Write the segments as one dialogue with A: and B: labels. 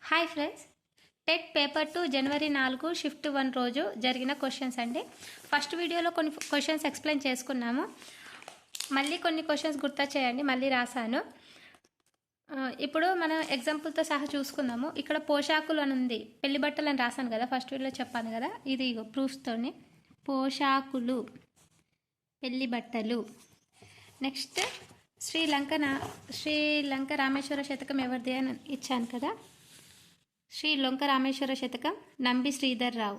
A: Hi friends, TET paper 2 జనవరి 4 shift 1 రోజు జరిగిన questions అండి. ఫస్ట్ వీడియోలో కొన్ని క్వశ్చన్స్ ఎక్స్ప్లెయిన్ చేసుకున్నాము. మళ్ళీ కొన్ని క్వశ్చన్స్ గుర్తు చేయండి, మళ్ళీ రాశాను. ఇప్పుడు మనం ఎగ్జాంపుల్తో సహా చూసుకుందాము. ఇక్కడ పోషాకులు అని ఉంది, పెళ్లి బట్టలు అని రాశాను కదా, ఫస్ట్ వీడియోలో చెప్పాను కదా. ఇది ప్రూఫ్స్తోని పోషాకులు, పెళ్లి బట్టలు. నెక్స్ట్ శ్రీలంక రామేశ్వర శతకం ఎవరిది అని ఇచ్చాను కదా. శ్రీలంక రామేశ్వర శతకం నంబి శ్రీధర్ రావు.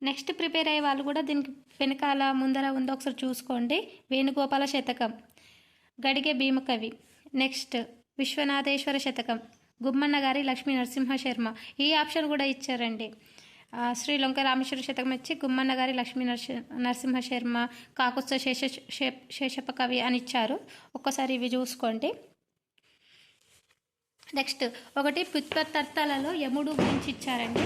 A: నెక్స్ట్ ప్రిపేర్ అయ్యే వాళ్ళు కూడా దీనికి వెనకాల ముందర ఉందో ఒకసారి చూసుకోండి. వేణుగోపాల శతకం గడిగే భీమకవి. నెక్స్ట్ విశ్వనాథేశ్వర శతకం గుమ్మన్న గారి లక్ష్మీ నరసింహ శర్మ. ఈ ఆప్షన్ కూడా ఇచ్చారండి. శ్రీలంక రామేశ్వర శతకం ఇచ్చి గుమ్మన్న గారి లక్ష్మీ నరసింహ శర్మ, కాకుత్స శేషప కవి అని ఇచ్చారు. ఒక్కసారి ఇవి చూసుకోండి. నెక్స్ట్ ఒకటి వ్యుత్పత్తార్థాలలో యముడు గురించి ఇచ్చారండి.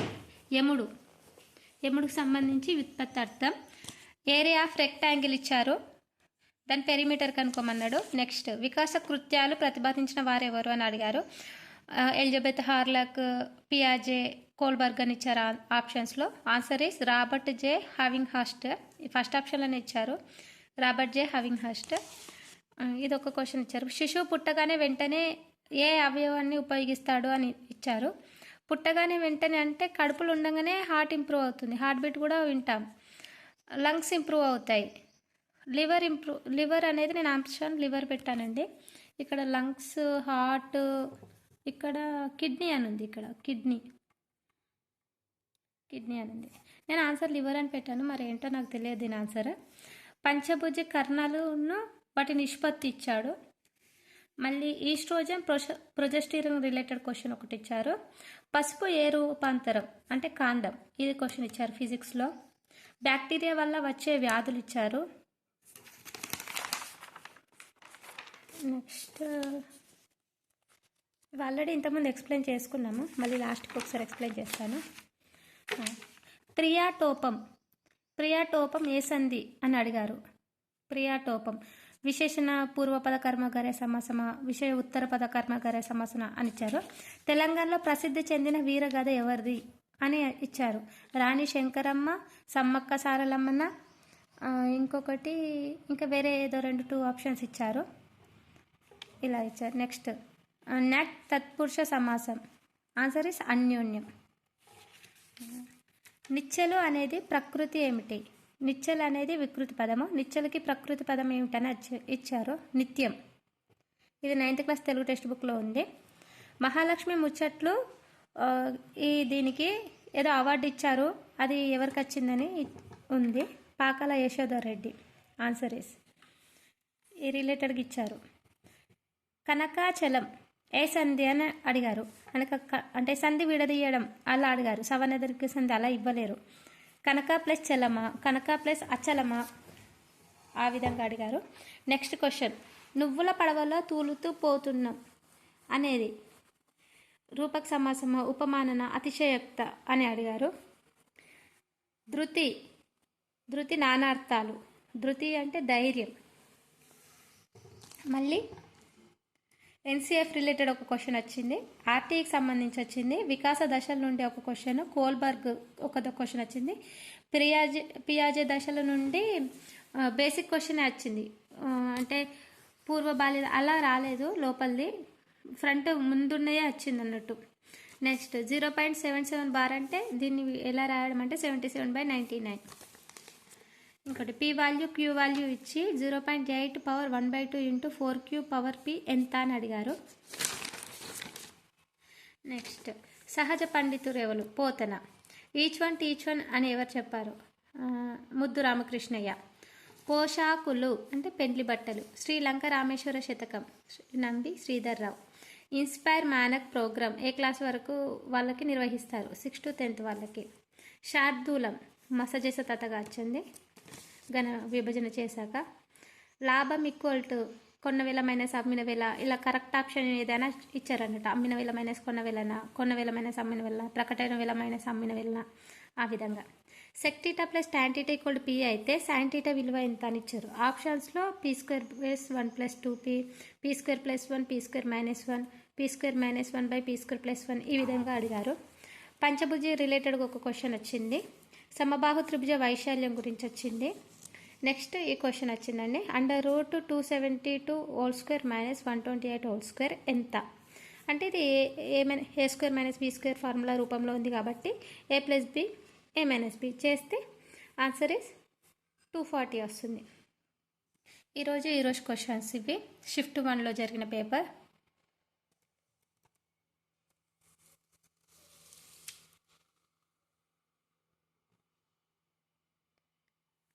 A: యముడుకు సంబంధించి వ్యుత్పత్తార్థం. ఏరియా ఆఫ్ రెక్టాంగిల్ ఇచ్చారు, దాని పెరిమీటర్ కనుక్కోమన్నాడు. నెక్స్ట్ వికాస కృత్యాలు ప్రతిపాదించిన వారెవరు అని అడిగారు. ఎలిజబెత్ హార్లాక్, పియాజే, కోల్బర్గ్ అని ఇచ్చారు ఆప్షన్స్లో. Answer is Robert J Havighurst. First ఆప్షన్లోనే ఇచ్చారు, రాబర్ట్ జే హవింగ్ హాస్ట్. ఇది ఒక క్వశ్చన్ ఇచ్చారు. శిశువు పుట్టగానే వెంటనే ఏ అవయవాన్ని ఉపయోగిస్తాడు అని ఇచ్చారు. పుట్టగానే వెంటనే అంటే కడుపులు ఉండగానే హార్ట్ ఇంప్రూవ్ అవుతుంది, హార్ట్ బీట్ కూడా వింటాం. లంగ్స్ ఇంప్రూవ్ అవుతాయి. లివర్ అనేది నేను ఆప్షన్ లివర్ పెట్టానండి. ఇక్కడ లంగ్స్, హార్ట్, ఇక్కడ కిడ్నీ అని ఉంది. ఇక్కడ కిడ్నీ అని ఉంది. నేను ఆన్సర్ లివర్ అని పెట్టాను, మరి ఏంటో నాకు తెలియదు దీని ఆన్సర్. పంచభుజ కర్ణాలను వాటి నిష్పత్తి ఇచ్చాడు. మళ్ళీ ఈస్ట్రోజన్ ప్రొజెస్టిరాన్ రిలేటెడ్ క్వశ్చన్ ఒకటి ఇచ్చారు. పసుపు ఏ రూపాంతరం అంటే కాండం, ఇది క్వశ్చన్ ఇచ్చారు ఫిజిక్స్లో. బ్యాక్టీరియా వల్ల వచ్చే వ్యాధులు ఇచ్చారు. నెక్స్ట్ ఆల్రెడీ ఇంతకుముందు ఎక్స్ప్లెయిన్ చేసుకున్నాము, మళ్ళీ లాస్ట్కి ఒకసారి ఎక్స్ప్లెయిన్ చేస్తాను. ప్రియాటోపం ఏ సంధి అని అడిగారు. ప్రియాటోపం విశేషణ పూర్వపద కర్మగరే సమాసమ, విషయ ఉత్తర పద కర్మగరే సమాసన అని ఇచ్చారు. తెలంగాణలో ప్రసిద్ధి చెందిన వీరగాథ ఎవరిది అని ఇచ్చారు. రాణి శంకరమ్మ, సమ్మక్క సారలమ్మన, ఇంకొకటి ఇంకా వేరే ఏదో 2 ఆప్షన్స్ ఇచ్చారు, ఇలా ఇచ్చారు. నెక్స్ట్ నట్ తత్పురుష సమాసం. Answer is అన్యోన్యం. నిచ్చెలు అనేది ప్రకృతి ఏమిటి? నిచ్చెలు అనేది వికృతి పదము, నిచ్చెలకి ప్రకృతి పదం ఏమిటని ఇచ్చారు. నిత్యం. ఇది 9th క్లాస్ తెలుగు టెక్స్ట్ బుక్లో ఉంది. మహాలక్ష్మి ముచ్చట్లు, దీనికి ఏదో అవార్డు ఇచ్చారు, అది ఎవరికి వచ్చిందని ఉంది. పాకాల యశోధర్ రెడ్డి. ఆన్సర్ ఇస్ ఈ రిలేటెడ్గా ఇచ్చారు. కనకాచలం ఏ సంధి అని అడిగారు. అంటే సంధి విడదీయడం అలా అడిగారు. సవనదరికి సంధి అలా ఇవ్వలేరు. కనక ప్లస్ చలమా, కనక ప్లస్ అచలమా, ఆ విధంగా అడిగారు. నెక్స్ట్ క్వశ్చన్, నువ్వుల పడవలో తూలుతూ పోతున్నాం అనేది రూపక సమాసమ, ఉపమానన, అతిశయోక్త అని అడిగారు. ధృతి నానార్థాలు. ధృతి అంటే ధైర్యం. మళ్ళీ ఎన్సీఎఫ్ రిలేటెడ్ ఒక క్వశ్చన్ వచ్చింది, ఆర్టీకి సంబంధించి వచ్చింది. వికాస దశల నుండి ఒక క్వశ్చన్, కోల్బర్గ్ ఒక క్వశ్చన్ వచ్చింది. పియాజే దశల నుండి బేసిక్ క్వశ్చన్ వచ్చింది, అంటే పూర్వ బాల్య అలా రాలేదు, లోపలిది ఫ్రంట్ ముందున్నదే వచ్చింది అన్నట్టు. నెక్స్ట్ 0.77 బార్ అంటే దీన్ని ఎలా రాయడం అంటే 77/99. ఇంకోటి పీ వాల్యూ, క్యూ వాల్యూ ఇచ్చి 0.8 పవర్ 1/2 × 4³ పవర్ పీ ఎంత అని అడిగారు. నెక్స్ట్ సహజ పండితుడు ఎవరు? పోతన. ఈచ్ వన్ అని ఎవరు చెప్పారు? ముద్దు రామకృష్ణయ్య. పోషాకులు అంటే పెండ్లి బట్టలు. శ్రీలంక రామేశ్వర శతకం నంబి శ్రీధర్ రావు. ఇన్స్పైర్ మానక్ ప్రోగ్రామ్ ఏ క్లాస్ వరకు వాళ్ళకి నిర్వహిస్తారు? 6th to 10th వాళ్ళకి. శార్దూలం మసజేస తతగా వచ్చింది ఘన విభజన చేశాక. లాభం ఈక్వల్ టు కొన్న వేల మైనస్ అమ్మిన వేల, ఇలా కరెక్ట్ ఆప్షన్ ఏదైనా ఇచ్చారన్నట్టు. అమ్మిన వేల మైనస్ కొన్న వేలన, కొన్న వేల మైనస్ అమ్మిన వేల, ప్రకటన వేల మైనస్ అమ్మిన వేలన, ఆ విధంగా. సెక్టీటా ప్లస్ టాంటీటా ఈక్వల్ పీ అయితే సైంటీటా విలువ ఎంత అని ఇచ్చారు. ఆప్షన్స్లో p² + 1 + 2p, p² + 1, p² - 1, p²-1/p² + 1 ఈ విధంగా అడిగారు. పంచభుజి రిలేటెడ్గా ఒక క్వశ్చన్ వచ్చింది. సమబాహు త్రిభుజ వైశాల్యం గురించి వచ్చింది. నెక్స్ట్ ఈ క్వశ్చన్ వచ్చిందండి. √272² - 128² ఎంత? అంటే ఇది a² - b² ఫార్ములా రూపంలో ఉంది కాబట్టి a + b a - b చేస్తే ఆన్సర్ ఇస్ 240 వస్తుంది. ఈరోజు క్వశ్చన్స్ ఇవి. షిఫ్ట్ 1లో జరిగిన పేపర్.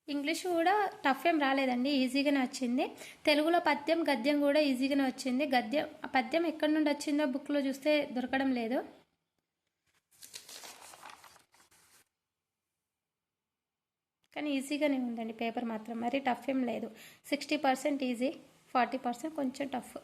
A: ఇంగ్లీష్ కూడా టఫ్ ఏం రాలేదండి, ఈజీగానే వచ్చింది. తెలుగులో పద్యం గద్యం కూడా ఈజీగానే వచ్చింది. పద్యం ఎక్కడి నుండి వచ్చిందో బుక్లో చూస్తే దొరకడం లేదు. కానీ ఈజీగానే ఉందండి పేపర్ మాత్రం, మరి టఫ్ ఏం లేదు. 60% ఈజీ, 40% కొంచెం టఫ్.